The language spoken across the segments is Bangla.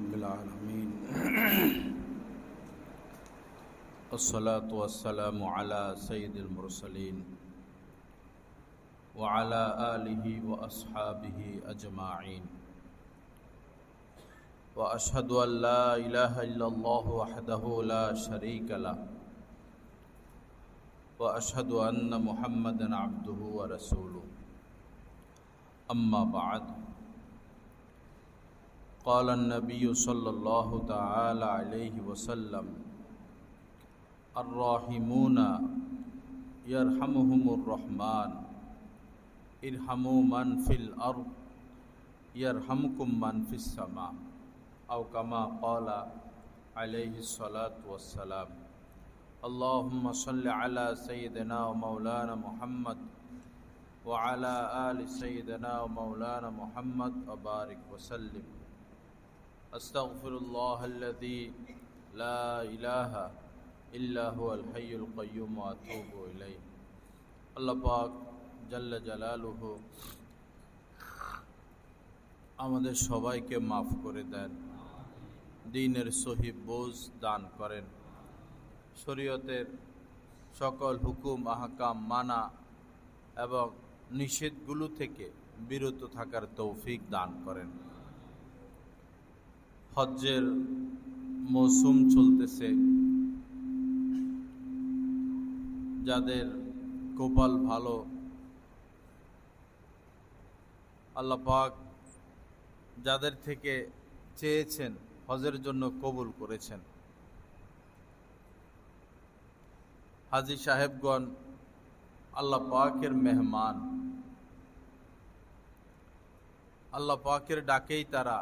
رب العالمين والصلاة والسلام على سيد المرسلين وعلى آله وأصحابه أجمعين وأشهد أن لا إله إلا الله وحده لا شريك له وأشهد أن محمدًا عبده ورسوله أما بعد قال النبي صلى الله تعالى عليه وسلم الراحمون يرحمهم الرحمن ارحموا من في الأرض يرحمكم من في السماء أو كما قال عليه الصلاة والسلام اللهم صل على سيدنا ومولانا محمد وعلى آل سيدنا ومولانا محمد وبارك وسلم أستغفر الله الذي لا إله إلا هو الحي القيوم وأتوب إليه আল্লাহ পাক জাল্লা জালালুহু আমাদের সবাইকে মাফ করে দেন, দ্বীনের সহিহ বোঝ দান করেন, শরীয়তের সকল হুকুম আহকাম মানা এবং নিষেধগুলো থেকে বিরত থাকার তৌফিক দান করেন। হজ্জের মৌসুম চলতেছে, যাদের কপাল ভালো আল্লাহ পাক যাদের থেকে চেয়েছেন হজের জন্য কবুল করেছেন। হাজী সাহেবগণ আল্লাহ পাকের মেহমান, আল্লাহ পাকের ডাকেই তারা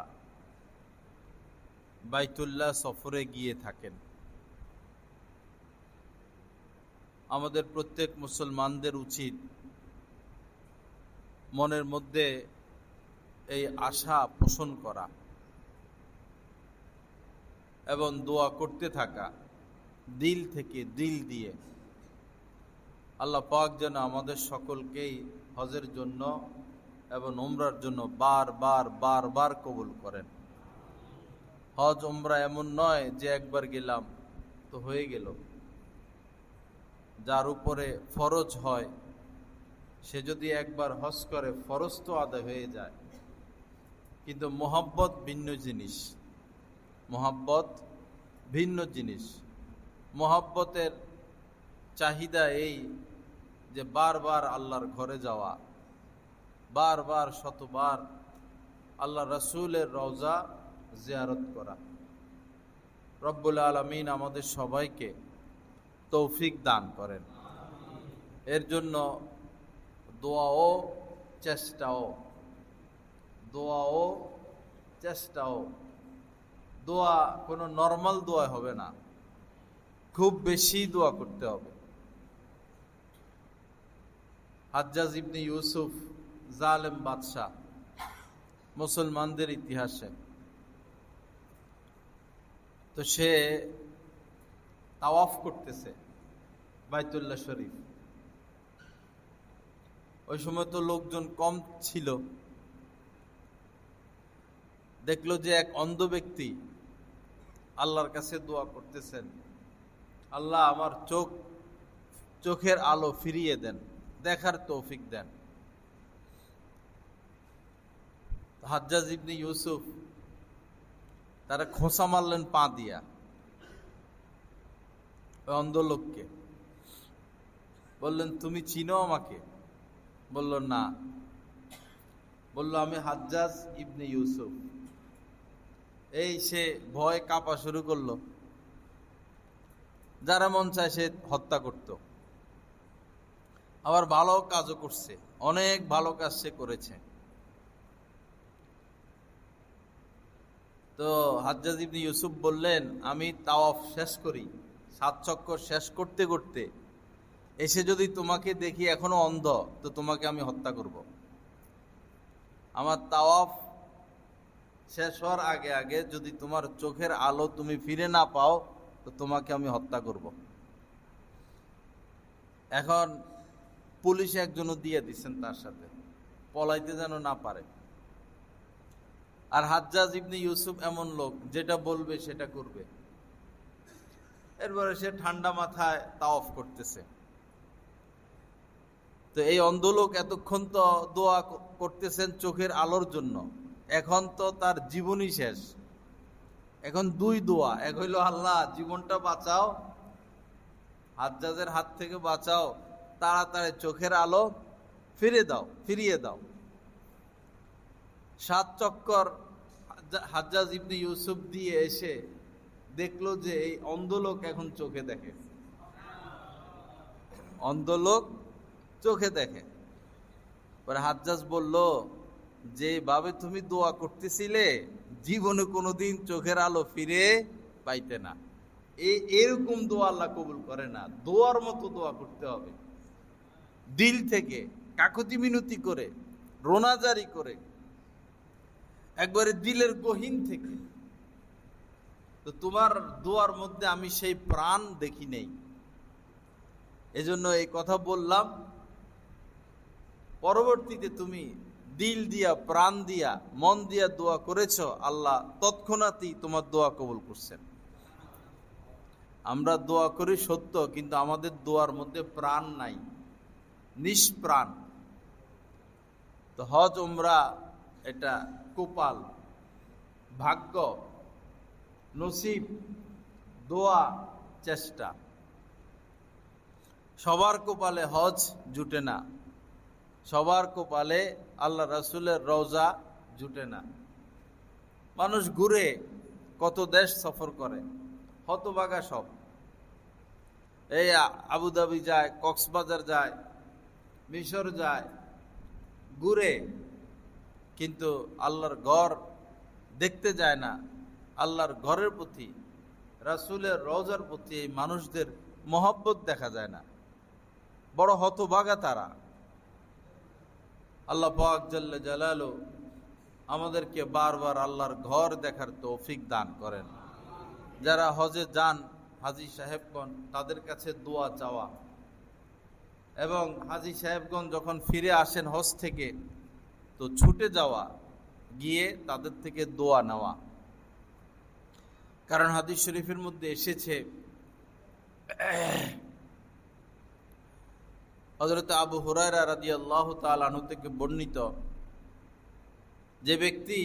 বাইতুল্লাহ সফরে গিয়ে থাকেন। আমাদের প্রত্যেক মুসলমানদের উচিত মনের মধ্যে এই আশা পোষণ করা এবং দোয়া করতে থাকা দিল থেকে, দিল দিয়ে আল্লাহ পাক যেন আমাদের সকলকেই হজের জন্য এবং উমরার জন্য বারবার কবুল করেন। হজ উমরা এমন নয় যে একবার গেলাম তো হয়ে গেল। যার উপরে ফরজ হয় সে যদি একবার হজ করে ফরজ তো আদায় হয়ে যায়, কিন্তু মোহাব্বত ভিন্ন জিনিস। মোহাব্বত ভিন্ন জিনিস। মোহাব্বতের চাহিদা এই যে বারবার আল্লাহর ঘরে যাওয়া, বারবার শতবার আল্লাহ রসুলের রওজা জিয়ারত করা। রব্বুল আলামিন আমাদের সবাইকে তৌফিক দান করেন। এর জন্য দোয়াও চেষ্টাও, দোয়াও চেষ্টাও। দোয়া কোনো নর্মাল দোয়া হবে না, খুব বেশি দোয়া করতে হবে। হাজ্জাজ ইবনে ইউসুফ জালেম বাদশাহ মুসলমানদের ইতিহাসে, তো সে তাওয়াফ করতেছে বাইতুল্লাহ শরীফ। ওই সময় তো লোকজন কম ছিল। দেখলো যে এক অন্ধ ব্যক্তি আল্লাহর কাছে দোয়া করতেছেন, আল্লাহ আমার চোখের আলো ফিরিয়ে দেন, দেখার তৌফিক দেন। হাজ্জাজ ইবনে ইউসুফ তারা খোঁচা মারলেন পা দিয়া অন্ধ লোককে, বললেন তুমি চিনো আমাকে? বলল না। বলল আমি হাজ্জাজ ইবনে ইউসুফ। এই সে ভয় কাঁপা শুরু করলো। যারা মন চায় সে হত্যা করত, আবার ভালো কাজও করছে, অনেক ভালো কাজ সে করেছে। তো হাজ্জাজ ইবনে ইউসুফ বললেন আমি তাওয়াফ শেষ করি, 7 চক্কর শেষ করতে করতে এসে যদি তোমাকে দেখি এখনো অন্ধ, তো তোমাকে আমি হত্যা করব। আমার তাওয়াফ শেষ হওয়ার আগে আগে যদি তোমার চোখের আলো তুমি ফিরে না পাও, তো তোমাকে আমি হত্যা করব। এখন পুলিশ একজনও দিয়ে দিচ্ছেন তার সাথে, পলাইতে যেন না পারে। আর হাজ্জাজ ইবনে ইউসুফ এমন লোক যেটা বলবে সেটা করবে। এরপরে সে ঠান্ডা মাথায় তাওয়াফ করতেছে। তো এই অন্ধ লোক এতক্ষণ তো দোয়া করতেছেন চোখের আলোর জন্য, এখন তো তার জীবনই শেষ। এখন দুই দোয়া, এক হইল আল্লাহ জীবনটা বাঁচাও, হাজ্জাজের হাত থেকে বাঁচাও, তাড়াতাড়ি চোখের আলো ফিরিয়ে দাও। 7 চক্কর হাজ্জাজ ইবনে ইউসুফ দিয়ে এসে দেখলো যে এই অন্ধ লোক এখন চোখে দেখে, অন্ধ লোক চোখে দেখে। পরে হাজ্জাজ বলল, যেভাবে তুমি দোয়া করতেছিলে জীবনে কোনোদিন চোখের আলো ফিরে পাইতে না। এরকম দোয়া আল্লাহ কবুল করে না। দোয়ার মতো দোয়া করতে হবে, দিল থেকে, কাকুতি মিনতি করে, রোনাজারি করে, একবারে দিলের গহীন থেকে। তো তোমার দোয়ার মধ্যে আমি সেই প্রাণ দেখি নেই, এজন্য এই কথা বললাম। পরবর্তীতে তুমি দিল দিয়া, প্রাণ দিয়া, মন দিয়া দোয়া করেছো, আল্লাহ তৎক্ষণাৎই তোমার দোয়া কবুল করছেন। আমরা দোয়া করি সত্য, কিন্তু আমাদের দোয়ার মধ্যে প্রাণ নাই, নিষ্প্রাণ। তো হজ উমরা এটা কপাল, ভাগ্য, নসিব, দোয়া, চেষ্টা। সবার কপালে হজ জুটে না, সবার কপালে আল্লাহ রাসূলের রওজা জুটে না। মানুষ ঘুরে, কত দেশ সফর করে, হতভাগা সব। এই আবুধাবি যায়, কক্সবাজার যায়, মিশর যায়, ঘুরে, কিন্তু আল্লাহর ঘর দেখতে যায় না। আল্লাহর ঘরের প্রতি, রাসূলের রওজার প্রতি এই মানুষদের মহব্বত দেখা যায় না। বড় হতভাগা তারা। আল্লাহ পাক জাল্লে জালালু আমাদেরকে বারবার আল্লাহর ঘর দেখার তৌফিক দান করেন। যারা হজে যান, হাজী সাহেবগণ, তাদের কাছে দোয়া চাওয়া, এবং হাজী সাহেবগণ যখন ফিরে আসেন হজ থেকে, তো ছুটে যাওয়া, গিয়ে তাদের থেকে দোয়া নেওয়া। কারণ হাদিস শরীফের মধ্যে এসেছে, হযরত আবু হুরায়রা রাদিয়াল্লাহু তাআলা আনহু থেকে বর্ণিত, যে ব্যক্তি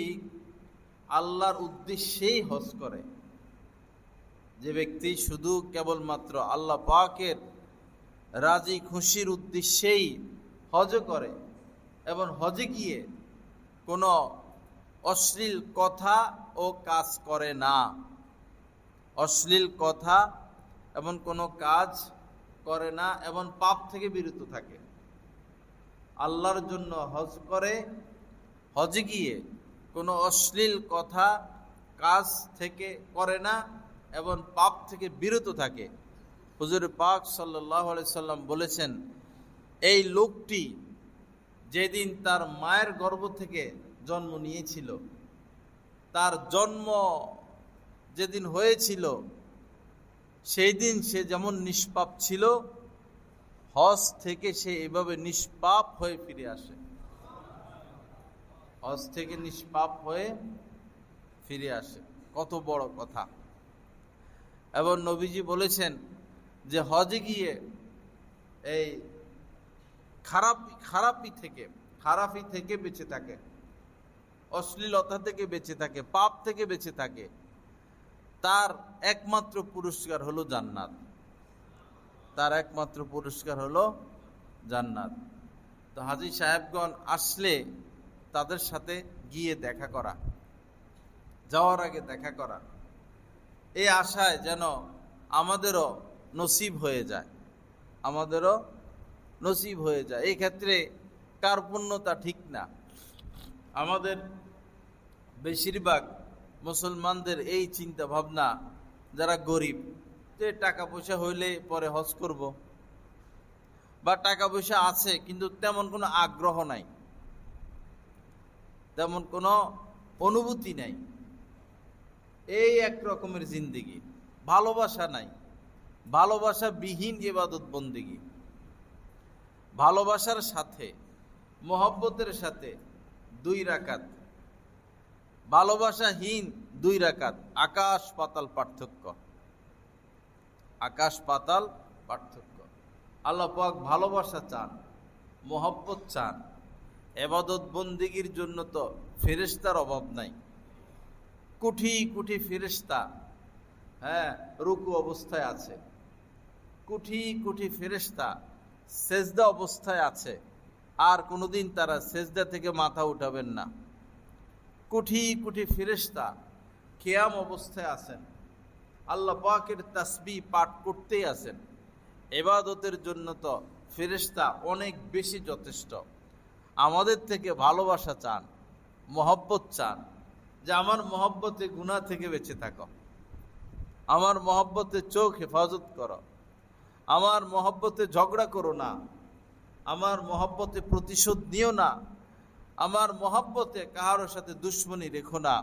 আল্লাহর উদ্দেশ্যেই হজ করে, যে ব্যক্তি শুধু কেবলমাত্র আল্লাহ পাকের রাজি খুশির উদ্দেশ্যেই হজ করে, এবং হজে গিয়ে কোনো অশ্লীল কথা ও কাজ করে না, অশ্লীল কথা এবং কোনো কাজ করে না, এবং পাপ থেকে বিরত থাকে, আল্লাহর জন্য হজ করে, হজে গিয়ে কোনো অশ্লীল কথা কাজ থেকে করে না এবং পাপ থেকে বিরত থাকে। হুজুর পাক সাল্লাল্লাহু আলাইহি সাল্লাম বলেছেন, এই লোকটি যেদিন তার মায়ের গর্ভ থেকে জন্ম নিয়েছিল, তার জন্ম যেদিন হয়েছিল সেই দিন সে যেমন নিষ্পাপ ছিল, হজ থেকে সে এভাবে নিষ্পাপ হয়ে ফিরে আসে, হজ থেকে নিষ্পাপ হয়ে ফিরে আসে। কত বড় কথা! এবং নবীজি বলেছেন যে হজে গিয়ে এই খারাপি থেকে বেঁচে থাকে, অশ্লীলতা থেকে বেঁচে থাকে, পাপ থেকে বেঁচে থাকে, তার একমাত্র পুরস্কার হলো জান্নাত, তার একমাত্র পুরস্কার হলো জান্নাত। তো হাজী সাহেবগণ আসলে তাদের সাথে গিয়ে দেখা করা, যাওয়ার আগে দেখা করা, এই আশায় যেন আমাদেরও নসিব হয়ে যায়, আমাদেরও নসিব হয়ে যায়। এই ক্ষেত্রে কার্পণ্যতা ঠিক না। আমাদের বেশিরভাগ মুসলমানদের এই চিন্তা ভাবনা, যারা গরিব, যে টাকা পয়সা হইলে পরে হজ করব, বা টাকা পয়সা আছে কিন্তু তেমন কোনো আগ্রহ নাই, তেমন কোনো অনুভূতি নাই, এই এক রকমের জিন্দেগি, ভালোবাসা নাই, ভালোবাসা বিহীন ইবাদত বন্দেগী। ভালোবাসার সাথে, মহব্বতের সাথে 2 রাকাত ভালোবাসাহীন 2 রাকাত, আকাশ পাতাল পার্থক্য, আকাশ পাতাল পার্থক্য। আল্লাহ পাক ভালোবাসা চান, মোহব্বত চান। ইবাদত বন্দেগীর জন্য তো ফেরেশতার অভাব নাই। কোটি কোটি ফেরেশতা রুকু অবস্থায় আছে, কোটি কোটি ফেরেশতা সেজদা অবস্থায় আছে, আর কোনোদিন তারা সেজদা থেকে মাথা উঠাবেন না। কোটি কোটি ফেরেশতা কিয়াম অবস্থায় আছেন, আল্লাহ পাকের তাসবিহ পাঠ করতেই আছেন। ইবাদতের জন্য তো ফেরেশতা অনেক বেশি যথেষ্ট। আমাদের থেকে ভালোবাসা চান, মহব্বত চান, যে আমার মহব্বতে গুনাহ থেকে বেঁচে থাকো, আমার মহব্বতে চোখ হেফাজত করো, আমার মহব্বতে ঝগড়া করো না, আমার মহব্বতে প্রতিশোধ নিও না, আমার মহব্বতে কাহারোর সাথে দুশ্মনী রেখো না,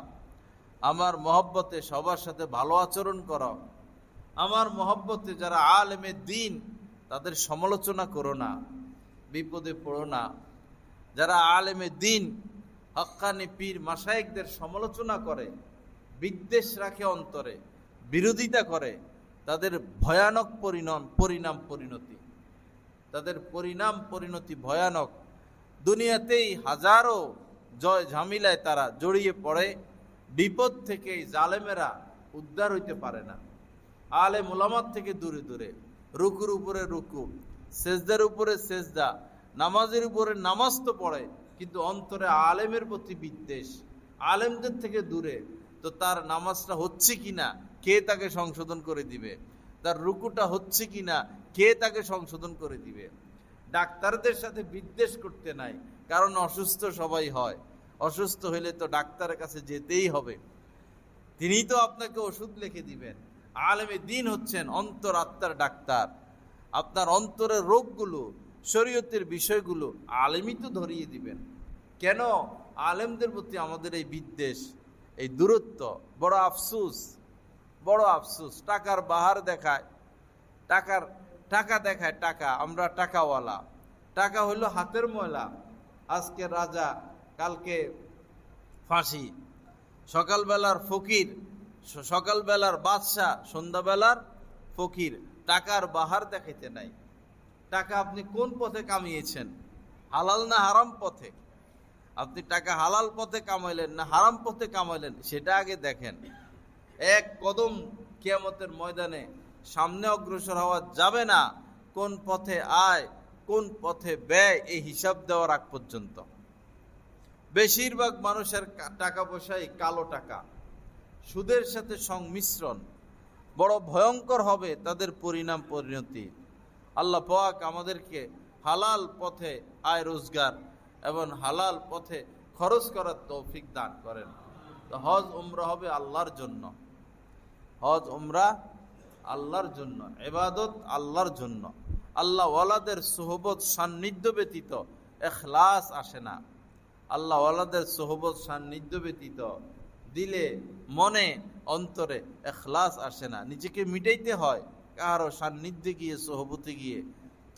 আমার মহব্বতে সবার সাথে ভালো আচরণ করো, আমার মহব্বতে যারা আলেমে দ্বীন তাদের সমালোচনা করো না, বিপদে পড়ো না। যারা আলেমে দ্বীন হক্কানি পীর মাশায়েখদের সমালোচনা করে, বিদ্বেষ রাখে অন্তরে, বিরোধিতা করে, তাদের ভয়ানক পরিণতি, তাদের পরিণতি ভয়ানক। দুনিয়াতেই হাজারো জয় ঝামেলায় তারা জড়িয়ে পড়ে, বিপদ থেকে জালেমেরা উদ্ধার হইতে পারে না। আলেম উলামার থেকে দূরে দূরে, রুকুর উপরে রুকু, সেজদার উপরে সেজদা, নামাজের উপরে নামাজ তো পড়ে, কিন্তু অন্তরে আলেমের প্রতি বিদ্বেষ, আলেমদের থেকে দূরে। তো তার নামাজটা হচ্ছে কিনা কে তাকে সংশোধন করে দিবে? তার রুকুটা হচ্ছে কিনা কে তাকে সংশোধন করে দিবে? ডাক্তারদের সাথে বিদ্বেষ করতে নাই, কারণ অসুস্থ সবাই হয়, অসুস্থ হইলে তো ডাক্তারের কাছে যেতেই হবে, তিনিই তো আপনাকে ওষুধ লিখে দিবেন। আলেমে দ্বীন হচ্ছেন অন্তর আত্মার ডাক্তার। আপনার অন্তরের রোগগুলো, শরীয়তের বিষয়গুলো আলেমই তো ধরিয়ে দিবেন। কেন আলেমদের প্রতি আমাদের এই বিদ্বেষ, এই দূরত্ব? বড় আফসোস, বড় আফসোস। টাকার বাহার দেখায়, টাকা দেখায়, টাকা, আমরা টাকাওয়ালা, টাকা হইল হাতের ময়লা। আজকে রাজা, কালকে ফাঁসি, সকালবেলার ফকির, সকালবেলার বাদশাহ, সন্ধ্যাবেলার ফকির। টাকার বাহার দেখাইতে নাই। টাকা আপনি কোন পথে কামিয়েছেন, হালাল না হারাম পথে? আপনি টাকা হালাল পথে কামাইলেন না হারাম পথে কামাইলেন, সেটা আগে দেখেন। এক কদম কিয়ামতের ময়দানে সামনে অগ্রসর হওয়া যাবে না কোন পথে আয় কোন পথে ব্যয়, এই হিসাব দেওয়ার আগ পর্যন্ত। বেশিরভাগ মানুষের টাকা পয়সাই কালো টাকা, সুদের সাথে সংমিশ্রণ। বড় ভয়ঙ্কর হবে তাদের পরিণতি। আল্লাহ পাক আমাদেরকে হালাল পথে আয় রোজগার এবং হালাল পথে খরচ করার তৌফিক দান করেন। তো হজ উমরা হবে আল্লাহর জন্য, হজ উমরা আল্লাহর জন্য, ইবাদত আল্লাহর জন্য। আল্লাহ ওয়ালাদের সোহবত সান্নিধ্য ব্যতীত ইখলাস আসে না। আল্লাহ ওয়ালাদের সোহবত সান্নিধ্য ব্যতীত দিলে, মনে, অন্তরে ইখলাস আসে না। নিজেকে মিটাইতে হয় কারো সান্নিধ্যে গিয়ে, সোহবতে গিয়ে,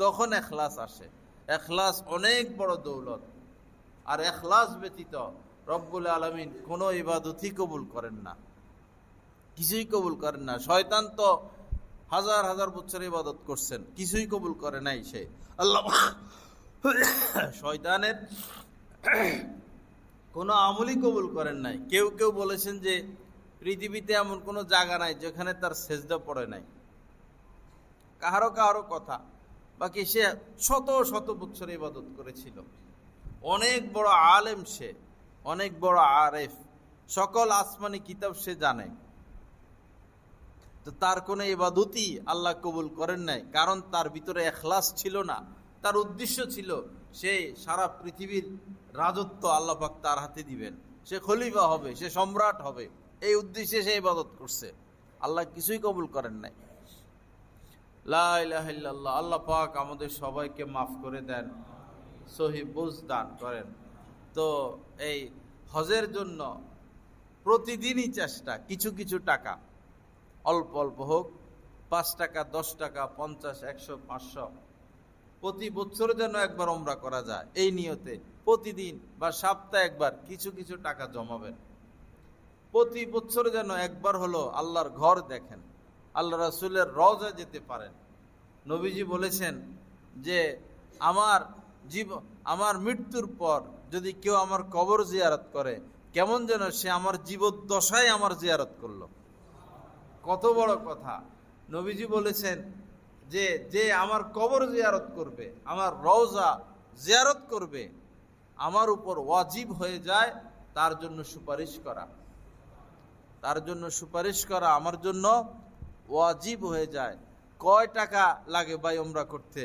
তখন ইখলাস আসে। ইখলাস অনেক বড় দৌলত। আর ইখলাস ব্যতীত রব্বুল আলামিন কোনো ইবাদতই কবুল করেন না, কিছুই কবুল করেন না। শয়তান তো হাজার হাজার বছর ইবাদত করছেন, কিছুই কবুল করে নাই সে। আল্লাহ শয়তানের কোনো আমলই কবুল করেন নাই। কেউ কেউ বলেছেন যে পৃথিবীতে এমন কোনো জায়গা নাই যেখানে তার সেজদা পড়ে নাই। কাহারো কাহারো কথা, বাকি সে শত শত বছর ইবাদত করেছিল। অনেক বড় আলেম সে, অনেক বড় আরেফ, সকল আসমানি কিতাব সে জানে, তো তার কোনো ইবাদতই আল্লাহ কবুল করেন নাই, কারণ তার ভিতরে ইখলাস ছিল না। তার উদ্দেশ্য ছিল সে সারা পৃথিবীর রাজত্ব আল্লাহ পাক তার হাতে দিবেন, সে খলিফা হবে, সে সম্রাট হবে, এই উদ্দেশ্যে সে ইবাদত করছে। আল্লাহ কিছুই কবুল করেন নাই। লা ইলাহা ইল্লাল্লাহ। আল্লাহ পাক আমাদের সবাইকে মাফ করে দেন, সহি বুঝ দান করেন। তো এই হজের জন্য প্রতিদিনই চেষ্টা, কিছু কিছু টাকা, অল্প অল্প হোক, 5 টাকা, 10 টাকা, 50, 100, 500, প্রতি বছর যেন একবার উমরা করা যায়, এই নিয়তে প্রতিদিন বা সপ্তাহে একবার কিছু কিছু টাকা জমাবেন। প্রতি বছর যেন একবার হলো আল্লাহর ঘর দেখেন, আল্লাহ রাসূলের রওজা যেতে পারেন। নবীজি বলেছেন যে আমার মৃত্যুর পর যদি কেউ আমার কবর জিয়ারত করে, কেমন যেন সে আমার জীবদ্দশায় আমার জিয়ারত করলো। কত বড় কথা! নবীজি বলেছেন যে যে আমার কবর জিয়ারত করবে, আমার রওজা জিয়ারত করবে, আমার উপর ওয়াজিব হয়ে যায় তার জন্য সুপারিশ করা। তার জন্য সুপারিশ করা আমার জন্য ওয়াজিব হয়ে যায়। কয় টাকা লাগে ভাই উমরা করতে?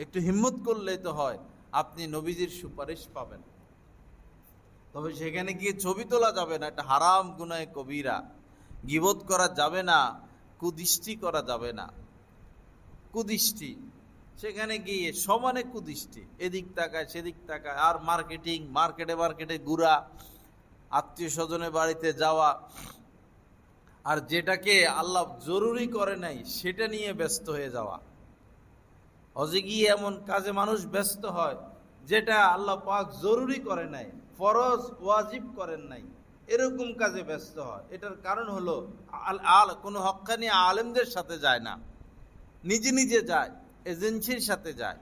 একটু হিম্মত করলেই তো হয়, আপনি নবীজির সুপারিশ পাবেন। তবে সেখানে গিয়ে ছবি তোলা যাবে না, এটা হারাম গুনাহে কবিরা। গীবত করা যাবে না, কুদৃষ্টি করা যাবে না। কুদৃষ্টি সেখানে গিয়ে সমানে কুদৃষ্টি, এদিক তাকায় সেদিক তাকায়, আর মার্কেটে ঘুরা, আত্মীয় স্বজনের বাড়িতে যাওয়া, আর যেটাকে আল্লাহ জরুরি করে নাই সেটা নিয়ে ব্যস্ত হয়ে যাওয়া। হজে গিয়ে এমন কাজে মানুষ ব্যস্ত হয় যেটা আল্লাহ পাক জরুরি করে নাই, ফরজ ওয়াজিব করেন নাই, এরকম কাজে ব্যস্ত হয়। এটার কারণ হলো কোনো হক্কানি আলেমদের সাথে যায় না, নিজে নিজে যায়, এজেন্সির সাথে যায়।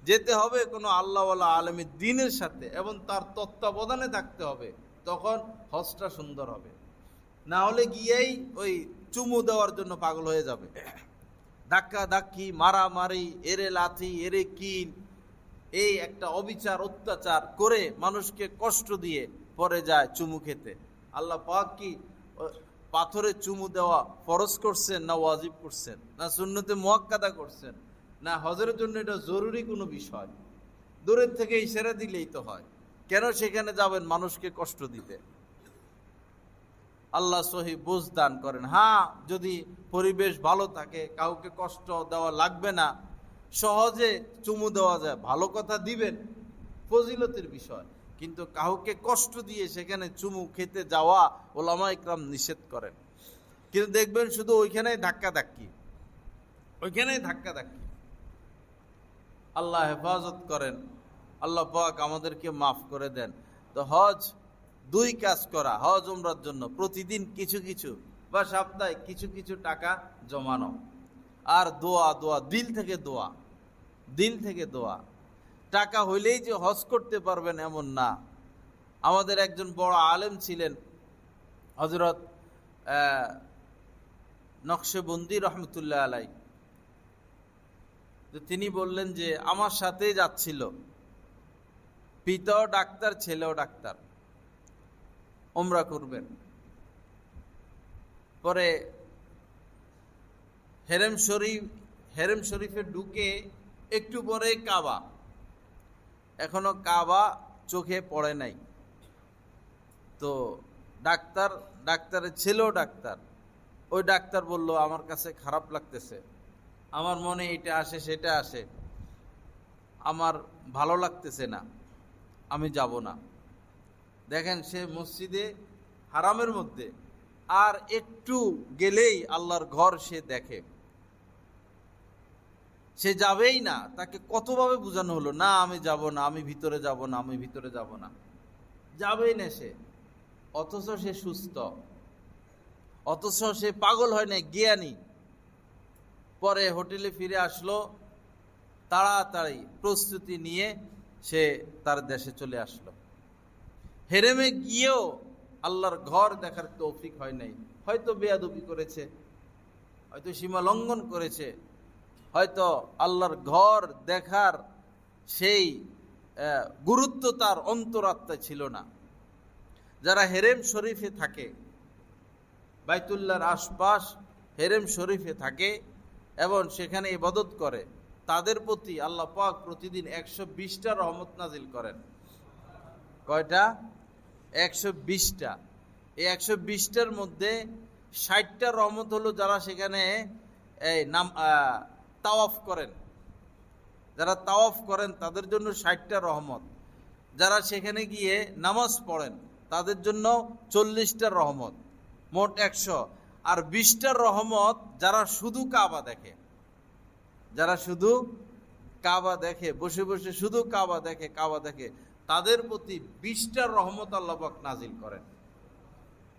যেতে হবে কোনো আল্লাহওয়ালা আলেমের দ্বীনের সাথে এবং তার তত্ত্বাবধানে থাকতে হবে, তখন হজটা সুন্দর হবে। না হলে গিয়েই ওই চুমু দেওয়ার জন্য পাগল হয়ে যাবে, ধাক্কা ধাক্কি, মারামারি, এরে লাথি, এরে কিল, এই একটা অবিচার অত্যাচার করে মানুষকে কষ্ট দিয়ে পরে যায় চুমু খেতে। আল্লাহ পাক কি পাথরে চুমু দেওয়া ফরজ করছেন না ওয়াজিব করছেন, না সুন্নতে মুআক্কাদা করছেন, না হজের জন্য এটা জরুরি কোনো বিষয়? দূরের থেকে ইশারা দিলেই তো হয়, কেন সেখানে যাবেন মানুষকে কষ্ট দিতে? আল্লাহ সহি বুঝ দান করেন। হ্যাঁ, যদি পরিবেশ ভালো থাকে, কাউকে কষ্ট দেওয়া লাগবে না, সহজে চুমু দেওয়া যায়, ভালো কথা দিবেন, ফজিলতের বিষয়। কিন্তু কাউকে কষ্ট দিয়ে সেখানে চুমু খেতে যাওয়া ওলামা ইকরাম নিষেধ করেন। কিন্তু দেখবেন শুধু ওইখানেই ধাক্কা ধাক্কি। আল্লাহ হেফাজত করেন, আল্লাহ পাক আমাদেরকে মাফ করে দেন। তো হজ দুই কাজ করা, হজ উমরার জন্য প্রতিদিন কিছু কিছু বা সপ্তাহে কিছু কিছু টাকা জমানো, আর দোয়া, দিল থেকে দোয়া। টাকা হইলেই যে হজ করতে পারবেন এমন না। আমাদের একজন বড় আলেম ছিলেন, হযরত নকশবন্দি রহমতুল্লাহ আলাই। তিনি বললেন যে আমার সাথেই যাচ্ছিল, পিতাও ডাক্তার, ছেলেও ডাক্তার, উমরা করবেন। পরে হেরেম শরীফে ঢুকে একটু পরে কাবা, এখনো কাবা চোখে পড়ে নাই। তো ডাক্তারের ছেলেও ডাক্তার, ওই ডাক্তার বলল আমার কাছে খারাপ লাগতেছে, আমার মনে এটা আসে সেটা আসে, আমার ভালো লাগতেছে না, আমি যাব না। দেখেন, সে মসজিদে হারামের মধ্যে, আর একটু গেলেই আল্লাহর ঘর সে দেখে, সে যাবেই না। তাকে কতভাবে বোঝানো হলো, না আমি যাব না, আমি ভিতরে যাব না, যাবেই না সে। অথচ সে সুস্থ, অথচ সে পাগল হয় না, জ্ঞানী। পরে হোটেলে ফিরে আসলো, তাড়াতাড়ি প্রস্তুতি নিয়ে সে তার দেশে চলে আসলো। হেরেমে গিয়েও আল্লাহর ঘর দেখার তৌফিক হয় নাই। হয়তো বেয়াদবি করেছে, হয়তো সীমা লঙ্ঘন করেছে, হয়তো আল্লাহর ঘর দেখার সেই গুরুত্ব তার অন্তরাত্মায় ছিল না। যারা হেরেম শরীফে থাকে, বাইতুল্লাহর আশপাশ হেরেম শরীফে থাকে এবং সেখানে ইবাদত করে, তাদের প্রতি আল্লাহ পাক প্রতিদিন 120টা রহমত নাজিল করেন। কয়টা? 120টা। এই 120টার মধ্যে 60টা রহমত হলো যারা সেখানে তাওয়াফ করেন, যারা তাওয়াফ করেন তাদের জন্য 60টা রহমত, যারা সেখানে গিয়ে নামাজ পড়েন তাদের জন্য 40টা রহমত, মোট 100। আর 20টা রহমত যারা শুধু কাবা দেখে, বসে বসে শুধু কাবা দেখে, তাদের প্রতি 20টা রহমত আল্লাহ পাক নাজিল করেন।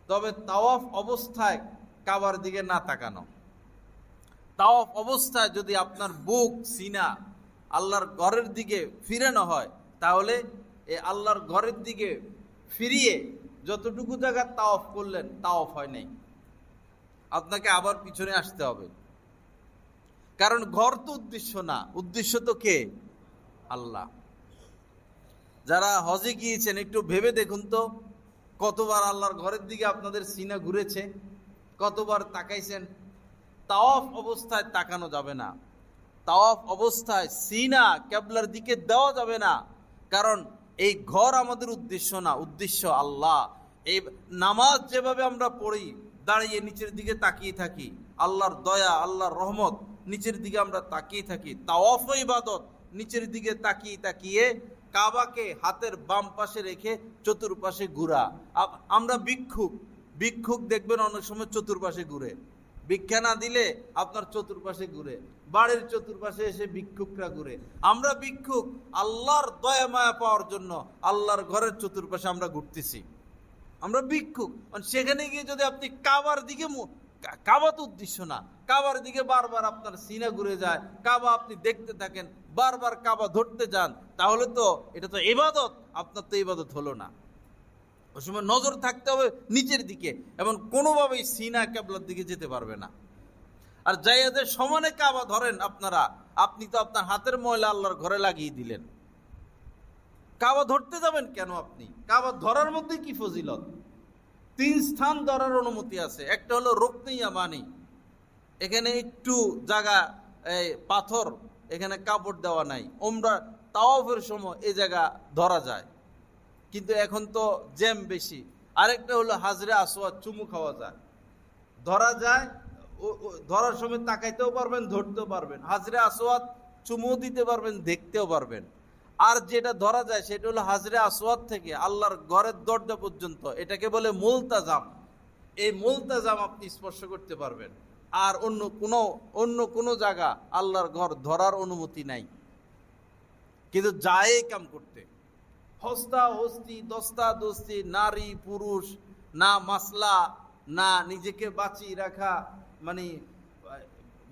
তবে তাওয়াফ অবস্থায় কাবার দিকে না তাকানো। তাওয়াফ অবস্থায় যদি আপনার বুক সিনা আল্লাহর ঘরের দিকে ফিরানো হয়, তাহলে এই আল্লাহর ঘরের দিকে ফিরিয়ে যতটুকু জায়গা তাওয়াফ করলেন তাওয়াফ হয় নাই, আপনাকে আবার পিছনে আসতে হবে। কারণ ঘর তো উদ্দেশ্য না, উদ্দেশ্য তো কে? আল্লাহ। যারা হজে গিয়েছেন একটু ভেবে দেখুন তো, কতবার আল্লাহর ঘরের দিকে আপনাদের সিনা ঘুরেছে, কতবার তাকাইছেন? তাওয়াফ অবস্থায় তাকানো যাবে না, তাওয়াফ অবস্থায় সিনা কিবলার দিকে দেওয়া যাবে না। কারণ এই ঘর আমাদের উদ্দেশ্য না, উদ্দেশ্য আল্লাহ। এই নামাজ যেভাবে আমরা পড়ি, দাঁড়িয়ে নিচের দিকে তাকিয়ে থাকি, আল্লাহর দয়া আল্লাহর রহমত নিচের দিকে আমরা তাকিয়ে থাকি, তাওয়াফ ইবাদত নিচের দিকে তাকিয়ে তাকিয়ে কাবাকে হাতের বাম পাশে রেখে চতুর্পাশে ঘুরা। আমরা ভিক্ষুক দেখবেন অনেক সময় চতুর্পাশে ঘুরে, ভিক্ষা না দিলে আপনার চতুর্পাশে ঘুরে, বাড়ির চতুর্পাশে এসে ভিক্ষুকরা ঘুরে। আমরা ভিক্ষুক আল্লাহর দয়া মায়া পাওয়ার জন্য আল্লাহর ঘরের চতুর্পাশে আমরা ঘুরতেছি, আমরা ভিক্ষুক। সেখানে গিয়ে যদি আপনি কাবার দিকে, কাবা তো উদ্দেশ্য না, কাবার দিকে বারবার আপনার সিনা ঘুরে যায়, কাবা আপনি দেখতে থাকেন, বারবার কাবা ধরতে যান, তাহলে তো এটা তো ইবাদত, আপনার তো ইবাদত হলো না। ওই সময় নজর থাকতে হবে নিচের দিকে, এবং কোনোভাবেই সিনা কিবলার দিকে যেতে পারবে না। আর যাইয়াদের সমানে কাবা ধরেন আপনারা, আপনি তো আপনার হাতের ময়লা আল্লাহর ঘরে লাগিয়ে দিলেন। কাবা ধরতে যাবেন কেন আপনি? কাবা ধরার মধ্যে কি ফজিলত? 3 স্থান ধরার অনুমতি আছে। একটা হলো রুকনে ইয়ামানি, এখানে একটু জায়গা পাথর, এখানে কাপড় দেওয়া নাই, ওমরা তাওয়াফের সময় এই জায়গা ধরা যায়, কিন্তু এখন তো জ্যাম বেশি। আরেকটা হলো হাজরে আসওয়াদ, চুমু খাওয়া যায়, ধরা যায়, ধরার সময় তাকাইতেও পারবেন, ধরতেও পারবেন, হাজরে আসওয়াদ চুমু দিতে পারবেন, দেখতেও পারবেন। আর যেটা ধরা যায় সেটা হলো হাজরে আসওয়াদ থেকে আল্লাহর ঘরের দরজা পর্যন্ত, এটাকে বলে মুলতাজাম। এই মুলতাজাম আপনি স্পর্শ করতে পারবেন। আর অন্য কোনো জায়গা আল্লাহর ঘর ধরার অনুমতি নাই। কিন্তু যায় কাম করতে, হস্তা হস্তি, দস্তা দস্তি, নারী পুরুষ, না মাসলা, না নিজেকে বাঁচিয়ে রাখা,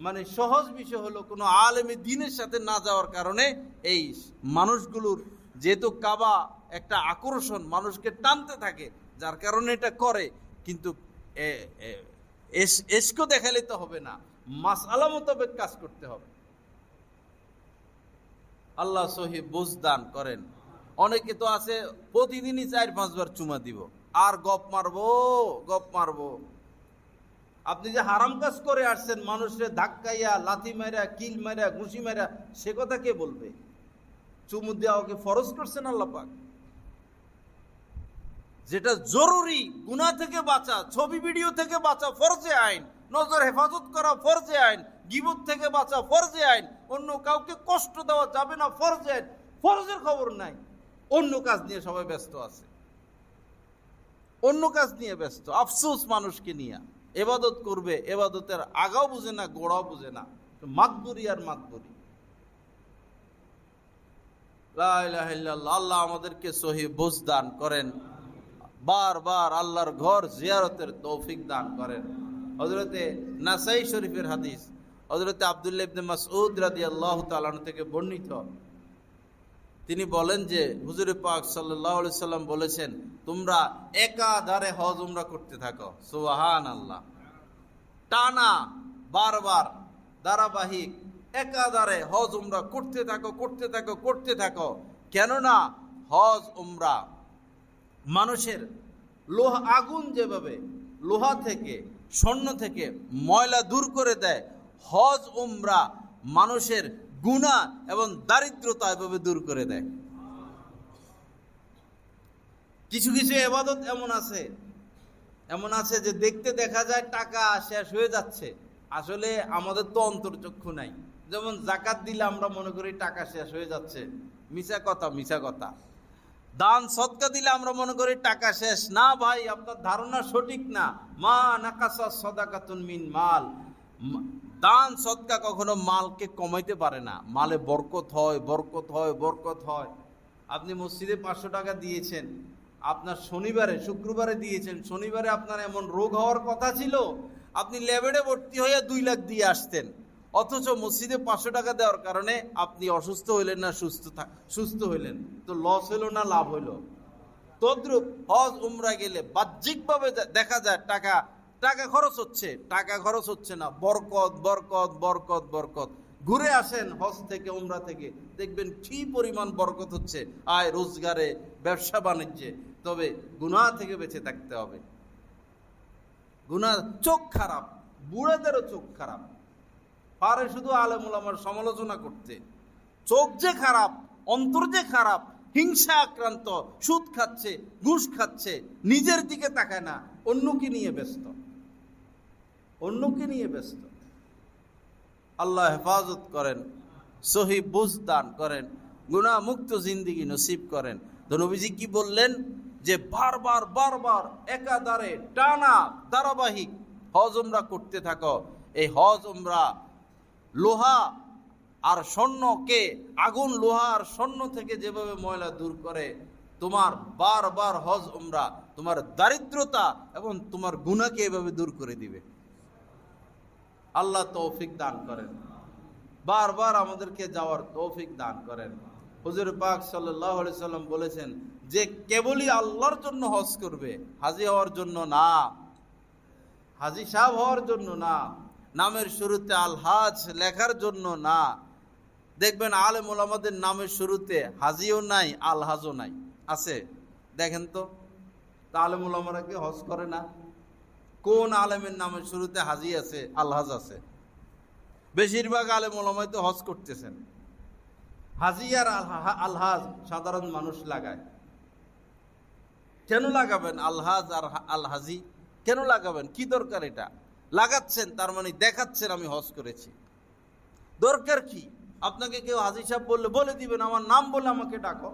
মানে সহজ বিষয় হলো কোনো আলেমে দ্বীনের সাথে না যাওয়ার কারণে এই মানুষগুলোর, যেহেতু কাবা একটা আকর্ষণ, মানুষকে টানতে থাকে, যার কারণে এটা করে। কিন্তু এসকো দেখালে তো হবে না, মাসআলা মোতাবেক কাজ করতে হবে। আল্লাহ সহি বুঝ দান করেন। অনেকে তো আছে প্রতিদিনই 4-5 বার চুমা দিব, আর গপ মারবো। আপনি যে হারাম কাজ করে আসছেন, মানুষের ধাক্কাইয়া, লাথি মারা, কিল মারা, ঘুষি মারা, সে কথা কে বলবে? চুমু দেওয়াকে ফরজ করছেন আল্লাহ পাক। যেটা জরুরি, গুনাহ থেকে বাঁচা, ছবি ভিডিও থেকে বাঁচা ফরজে আইন, নজর হেফাজত করা ফরজে আইন, গীবত থেকে বাঁচা ফরজে আইন, অন্য কাউকে কষ্ট দেওয়া যাবে না ফরজে আইন। ফরজের খবর নাই, অন্য কাজ নিয়ে সবাই ব্যস্ত আছে, অন্য কাজ নিয়ে ব্যস্ত। আফসোস মানুষকে নিয়ে। এবাদত করবে, এবাদতের আগাও বুঝে না, গোড়াও বুঝে না, মাতবুরি আর মাতবুরি। লা ইলাহা ইল্লাল্লাহ। আল্লাহ আমাদেরকে সহি বুঝ দান করেন, বারবার আল্লাহর ঘর জিয়ারতের তৌফিক দান করেন। হযরতে নাসাই শরীফের হাদিস, হযরতে আব্দুল্লাহ ইবনে মাসউদ রাদিয়াল্লাহু তাআলা থেকে বর্ণিত, তিনি বলেন যে হুজুর পাক সাল্লাল্লাহু আলাইহি সাল্লাম বলেছেন, তোমরা একাধারে হজ উমরা করতে থাকো। সুবহানাল্লাহ। টানা, বারবার, ধারাবাহিক, একাধারে হজ উমরা করতে থাকো। কেননা হজ উমরা মানুষের আগুন যেভাবে লোহা থেকে, স্বর্ণ থেকে ময়লা দূর করে দেয়, হজ উমরা মানুষের গুনাহ এবং দারিদ্রতা এভাবে দূর করে দেয়। কিছু ইবাদত এমন আছে যে দেখতে দেখা যায় টাকা শেষ হয়ে যাচ্ছে, আসলে আমাদের তো অন্তর্চক্ষু নাই। যেমন যাকাত দিলে আমরা মনে করি টাকা শেষ হয়ে যাচ্ছে, মিছা কথা। দান সদকা দিলে আমরা মনে করি টাকা শেষ। না ভাই, আপনার ধারণা সঠিক না। মা নাকাসা সাদাকাতুন মিন মাল। দান সদকা কখনো মালকে কমাইতে পারে না, মালে বরকত হয়। আপনি মসজিদে 500 টাকা দিয়েছেন, আপনার শনিবারে শুক্রবারে দিয়েছেন, শনিবারে আপনার এমন রোগ হওয়ার কথা ছিল, আপনি ল্যাবেডে ভর্তি হয়ে 2 লাখ দিয়ে আসতেন, অথচ মসজিদে 500 টাকা দেওয়ার কারণে আপনি অসুস্থ হইলেন না সুস্থ হইলেন, তো লস হইল না লাভ হইল? তদ্রূপ হজ উমরা গেলে বাহ্যিকভাবে দেখা যায় টাকা খরচ হচ্ছে, টাকা খরচ হচ্ছে না, বরকত বরকত বরকত বরকত। ঘুরে আসেন হজ থেকে উমরা থেকে, দেখবেন কি পরিমাণ বরকত হচ্ছে আয় রোজগারে, ব্যবসা বাণিজ্যে। তবে গুনাহ থেকে বেঁচে থাকতে হবে। গুনাহ, চোখ খারাপ, বুড়াদেরও চোখ খারাপ, পারে শুধু আলেম ওলামার সমালোচনা করতে। চোখ যে খারাপ, অন্তর যে খারাপ, হিংসা আক্রান্ত, সুদ খাচ্ছে, ঘুষ খাচ্ছে, নিজের দিকে তাকায় না, অন্যকে নিয়ে ব্যস্ত, অন্যকে নিয়ে ব্যস্ত। আল্লাহ হেফাজত করেন, সহি বুঝ দান করেন, গুনাহ মুক্ত জিন্দেগি নসিব করেন। তো নবীজি কি বললেন? যে বারবার বারবার একাধারে টানা ধারাবাহিক হজ উমরা করতে থাকো। এই হজ উমরা লোহা আর স্বর্ণকে, আগুন লোহা আর স্বর্ণ থেকে যেভাবে ময়লা দূর করে, তোমার বারবার হজ উমরা তোমার দারিদ্রতা এবং তোমার গুনাহকে এভাবে দূর করে দিবে। আল্লাহ তৌফিক দান করেন, বারবার আমাদেরকে যাওয়ার তৌফিক দান করেন। হুজুর পাক সাল্লাল্লাহু আলাইহি সাল্লাম বলেছেন যে কেবলই আল্লাহর জন্য হজ করবে, হাজী হওয়ার জন্য না, হাজী সাহেব হওয়ার জন্য না, নামের শুরুতে আল হাজ লেখার জন্য না। দেখবেন আলেম ওলামাদের নামের শুরুতে হাজিও নাই, আল হাজও নাই, আছে? দেখেন তো, আলেম ওলামারা কি হজ করে না? কোন আলেমের নামের শুরুতে হাজি আছে, আলহাজ আছে? বেশিরভাগ আলেম ওলামাই তো হজ করতেছেন। হাজি আর আলহাজ সাধারণ মানুষ লাগায়। কেন লাগাবেন আলহাজ আর আলহাজি? কেন লাগাবেন? কি দরকার? এটা লাগাচ্ছেন তার মানে দেখাচ্ছেন আমি হজ করেছি। দরকার কি? আপনাকে কেউ হাজি সাহেব বললে বলে দিবেন আমার নাম বলে আমাকে ডাকো,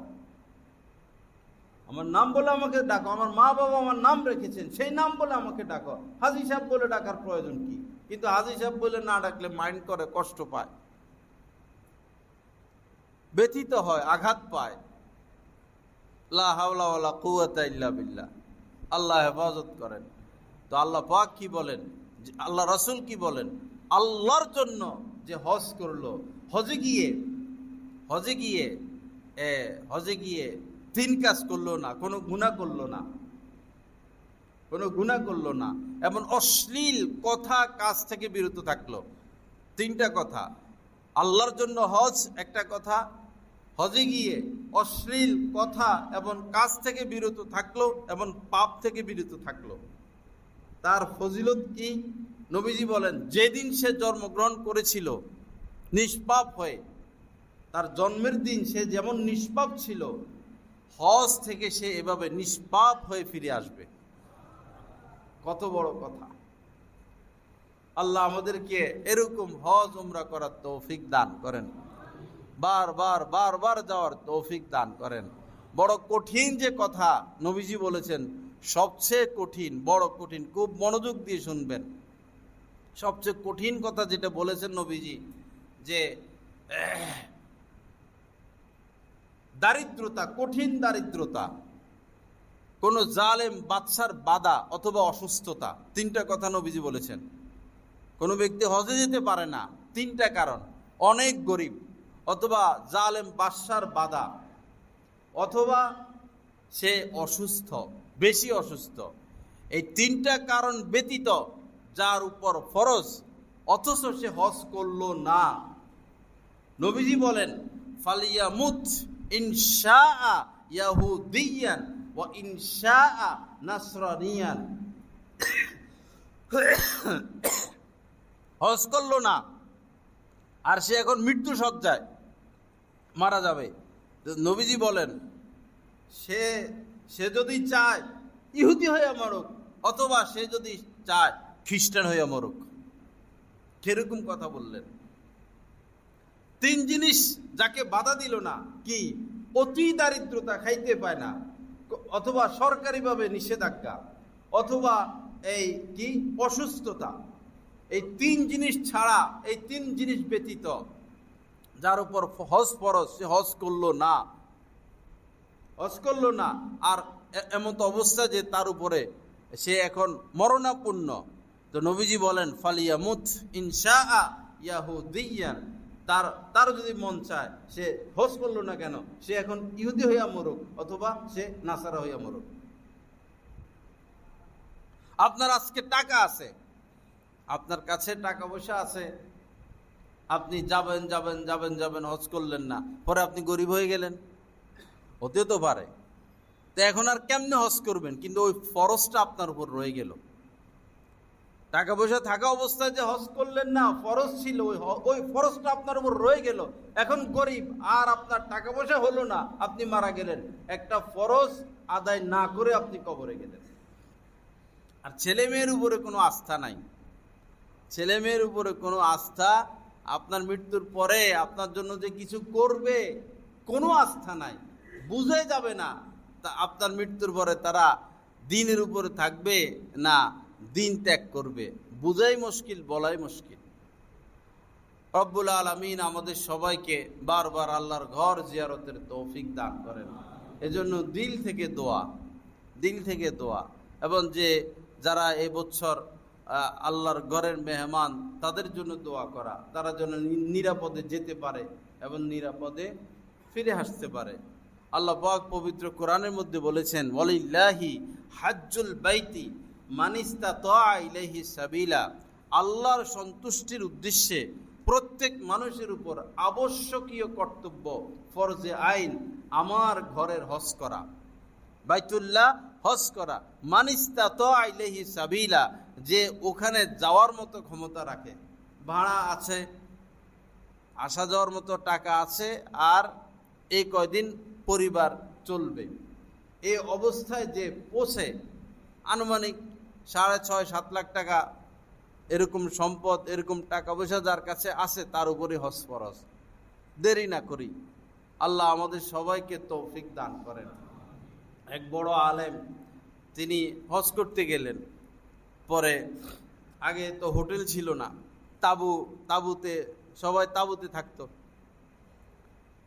আমার নাম বলে আমাকে ডাকো, আমার মা বাবা আমার নাম রেখেছেন, সেই নাম বলে আমাকে ডাকো। হাজি সাহেব বলে ডাকার প্রয়োজন কি? কিন্তু হাজি সাহেব বলে না ডাকলে মাইন্ড করে, কষ্ট পায়, ব্যথিত হয়, আঘাত পায়। লা হাওলা ওয়ালা কুওয়াতা ইল্লা বিল্লাহ। আল্লাহ হেফাজত করেন। তো আল্লাহ পাক কি বলেন, আল্লাহ রাসূল কি বলেন? আল্লাহর জন্য যে হজ করলো, হজে গিয়ে 3 কাজ করলো না, কোনো গুনাহ করলো না, কোনো গুনাহ করলো না, এবং অশ্লীল কথা কাজ থেকে বিরত থাকলো। 3টা কথা। আল্লাহর জন্য হজ একটা কথা, হজে গিয়ে অশ্লীল কথা এবং কাজ থেকে বিরত থাকলো এবং পাপ থেকে বিরত থাকলো। তার ফজিলত কি? নবীজি বলেন যেদিন সে জন্মগ্রহণ করেছিল নিষ্পাপ হয়ে, তার জন্মের দিন সে যেমন নিষ্পাপ ছিল, হজ থেকে সে এভাবে নিষ্পাপ হয়ে ফিরে আসবে। কত বড় কথা! আল্লাহ আমাদেরকে এরকম হজ উমরা করার তৌফিক দান করেন, বারবার বারবার যাওয়ার তৌফিক দান করেন। বড় কঠিন যে কথা নবীজি বলেছেন, সবচেয়ে কঠিন, বড় কঠিন, খুব মনোযোগ দিয়ে শুনবেন। সবচেয়ে কঠিন কথা যেটা বলেছেন নবীজি, যে দারিদ্রতা, কঠিন দারিদ্রতা, কোন জালেম বাদশার বাধা অথবা অসুস্থতা। 3টা কথা নবীজি বলেছেন। কোনো ব্যক্তি হজে যেতে পারে না, 3টা কারণ: অনেক গরিব, অথবা জালেম বাদশার বাধা, অথবা সে অসুস্থ, বেশি অসুস্থ। এই 3টা কারণ ব্যতীত যার উপর ফরজ, অথচ সে হজ করলো না, নবীজি বলেন ফালিয়ামুত ইনশাআ ইয়াহুদিয়ান ওয়া ইনশাআ নাসরানিয়ান। হজ করলো না আর সে এখন মৃত্যু সজ্জায় মারা যাবে, নবীজি বলেন সে যদি চায় ইহুদি হয়ে মরুক, অথবা সে যদি চায় খ্রিস্টান হয়ে মরুক। কিরকম কথা বললেন! 3 জিনিস যাকে বাধা দিল না, কি? অতি দারিদ্রতা, খাইতে পায় না, অথবা সরকারিভাবে নিষেধাজ্ঞা, অথবা এই কি অসুস্থতা। এই 3 জিনিস ছাড়া, এই 3 জিনিস ব্যতীত যার উপর হজ ফরজ, সে হজ করলো না, হজ করলো না। আর এমত অবস্থা যে তার উপরে সে এখন মরণাপন্ন। তো নবীজি বলেন ফালিয়ামুত ইনশাআ ইয়াহুদিয়ান, তার যদি মন চায় সে হজ করলো না কেন, সে এখন ইহুদি হইয়া মরুক অথবা সে নাসারা হইয়া মরুক। আপনার আজকে টাকা আছে, আপনার কাছে টাকা পয়সা আছে, আপনি যাবেন যাবেন যাবেন যাবেন হজ করলেন না, পরে আপনি গরিব হয়ে গেলেন, হতে তো পারে। তো এখন আর কেমনে হজ করবেন? কিন্তু ওই ফরজটা আপনার উপর রয়ে গেল। টাকা পয়সা থাকা অবস্থায় যে হজ করলেন না, ফরজ ছিল, ওই ফরজটা আপনার উপর রয়ে গেল। এখন গরিব আর আপনার টাকা পয়সা হলো না, আপনি মারা গেলেন, একটা ফরজ আদায় না করে আপনি কবরে গেলেন। আর ছেলে মেয়ের উপরে কোনো আস্থা নাই, ছেলে মেয়ের উপরে কোনো আস্থা, আপনার মৃত্যুর পরে আপনার জন্য যে কিছু করবে কোনো আস্থা নাই, বুঝে যাবে না তা আপনার মৃত্যুর পরে তারা দিনের উপরে থাকবে না দিন ত্যাগ করবে, বুঝাই মুশকিল, বলাই মুশকিল। রব্বুল আলামিন আমাদের সবাইকে বারবার আল্লাহর ঘর জিয়ারতের তৌফিক দান করেন। এজন্য দিল থেকে দোয়া, দিল থেকে দোয়া। এবং যে যারা এই বছর আল্লাহর ঘরের মেহমান, তাদের জন্য দোয়া করা, তারা যেন নিরাপদে যেতে পারে এবং নিরাপদে ফিরে আসতে পারে। আল্লাহ পাক পবিত্র কোরআনের মধ্যে বলেছেন ওয়ালিল্লাহি হাজ্জুল বাইতি মান ইসতাতা ইলাইহি সাবিলা, আল্লাহর সন্তুষ্টির উদ্দেশ্যে প্রত্যেক মানুষের উপর আবশ্যকীয় কর্তব্য, ফরজে আইন, আমার ঘরের হজ করা, বাইতুল্লাহ হজ করা। মান ইসতাতা ইলাইহি সাবিলা, যে ওখানে যাওয়ার মতো ক্ষমতা রাখে, ভাড়া আছে, আসা যাওয়ার মতো টাকা আছে, আর এই কয়দিন পরিবার চলবে, এই অবস্থায় যে পৌঁছে, আনুমানিক 6.5-7 লাখ টাকা এরকম সম্পদ, এরকম টাকা পয়সা যার কাছে আছে, তার উপরে হজ ফরজ। দেরি না করি, আল্লাহ আমাদের সবাইকে তৌফিক দান করেন। এক বড় আলেম, তিনি হজ করতে গেলেন, পরে আগে তো হোটেল ছিল না, তাঁবুতে সবাই তাঁবুতে থাকতো,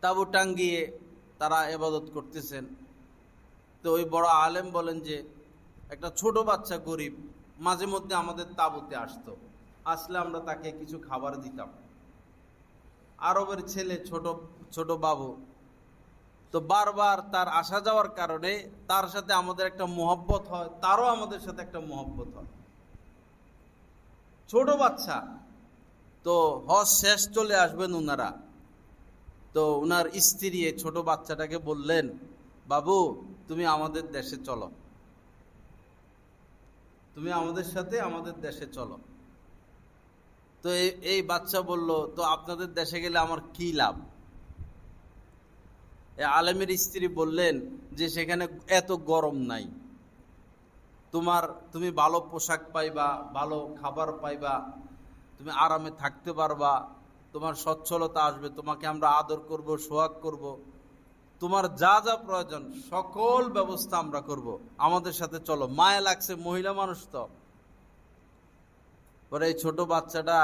তাঁবু টাঙ্গিয়ে তারা ইবাদত করতেছেন। তো ওই বড় আলেম বলেন যে একটা ছোট বাচ্চা গরিব মাঝে মধ্যে আমাদের তাঁবুতে আসতো, আসলে আমরা তাকে কিছু খাবার দিতাম। আরবের ছেলে, ছোট ছোট বাবু, তো বারবার তার আসা যাওয়ার কারণে তার সাথে আমাদের একটা মোহব্বত হয়, তারও আমাদের সাথে একটা মোহব্বত হয়। ছোট বাচ্চা, তো হজ শেষ চলে আসবেন ওনারা, তো ওনার স্ত্রী ছোট বাচ্চাটাকে বললেন, বাবু তুমি আমাদের দেশে চলো, তুমি আমাদের সাথে আমাদের দেশে চলো। তো এই বাচ্চা বলল, তো আপনাদের দেশে গেলে আমার কি লাভ? আলেমের স্ত্রী বললেন যে সেখানে এত গরম নাই, তুমি ভালো পোশাক পাইবা, ভালো খাবার পাইবা, তুমি আরামে থাকতে পারবা, তোমার সচ্ছলতা আসবে, তোমাকে আমরা আদর করব, সোহাগ করব, তোমার যা যা প্রয়োজন সকল ব্যবস্থা আমরা করব, আমাদের সাথে চলো। মায়া লাগছে, মহিলা মানুষ তো। পরে এই ছোট বাচ্চাটা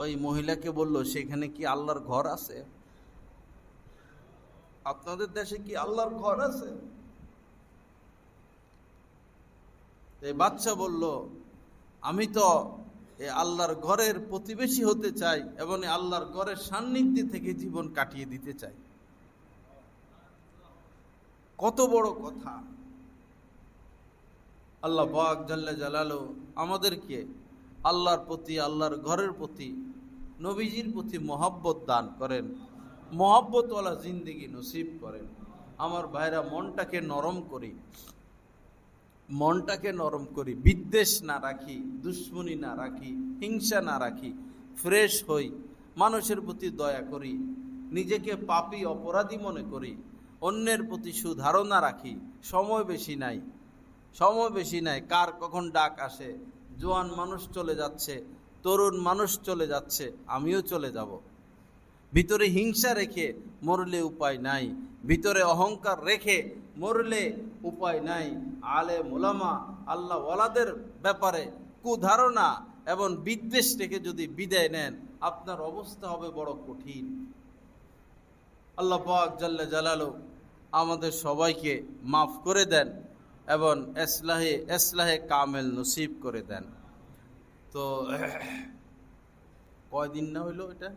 ওই মহিলাকে বলল, সেখানে কি আল্লাহর ঘর আছে? আপনাদের দেশে কি আল্লাহর ঘর আছে? এই বাচ্চা বলল, আমি তো এই আল্লাহর ঘরের প্রতিবেশী হতে চাই এবং আল্লাহর ঘরের সান্নিধ্যে থেকে জীবন কাটিয়ে দিতে চাই। কত বড় কথা! আল্লাহ পাক জাল্লা জালালু আমাদেরকে আল্লাহর প্রতি, আল্লাহর ঘরের প্রতি, নবীজির প্রতি মহব্বত দান করেন, মহব্বতওয়ালা জিন্দেগি নসিব করেন। আমার ভাইরা, মনটাকে নরম করি, মনটাকে নরম করি, বিদ্বেষ না রাখি, দুশ্মনী না রাখি, হিংসা না রাখি, ফ্রেশ হই, মানুষের প্রতি দয়া করি, নিজেকে পাপী অপরাধী মনে করি, অন্যের প্রতি সুধারণা রাখি। সময় বেশি নাই, সময় বেশি নাই, কার কখন ডাক আসে। জোয়ান মানুষ চলে যাচ্ছে, তরুণ মানুষ চলে যাচ্ছে, আমিও চলে যাব। ভিতরে হিংসা রেখে মরলে উপায় নাই, ভিতরে অহংকার রেখে মরলে উপায় নাই। আলেম ওলামা আল্লাহ ওয়ালাদের ব্যাপারে কুধারণা এবং বিদ্বেষ রেখে যদি বিদায় নেন, আপনার অবস্থা হবে বড় কঠিন। আল্লাহ পাক জাল্লা জালালু আমাদের সবাইকে মাফ করে দেন এবং এসলাহে কামেল নসিব করে দেন। তো কয়দিন না হইলো এটা,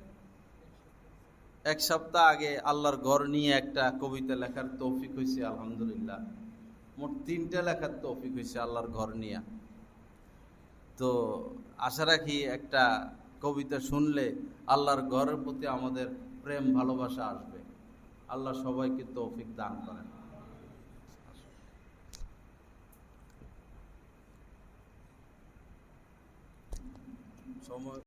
এক সপ্তাহ আগে আল্লাহর ঘর নিয়ে একটা কবিতা লেখার তৌফিক হয়েছে আলহামদুলিল্লাহ। মোট 3টা লেখার তৌফিক হয়েছে আল্লাহর ঘর নিয়ে। তো আশা রাখি একটা কবিতা শুনলে আল্লাহর ঘরের প্রতি আমাদের প্রেম ভালোবাসা আসবে। আল্লাহ সবাইকে তৌফিক দান করেন। সময়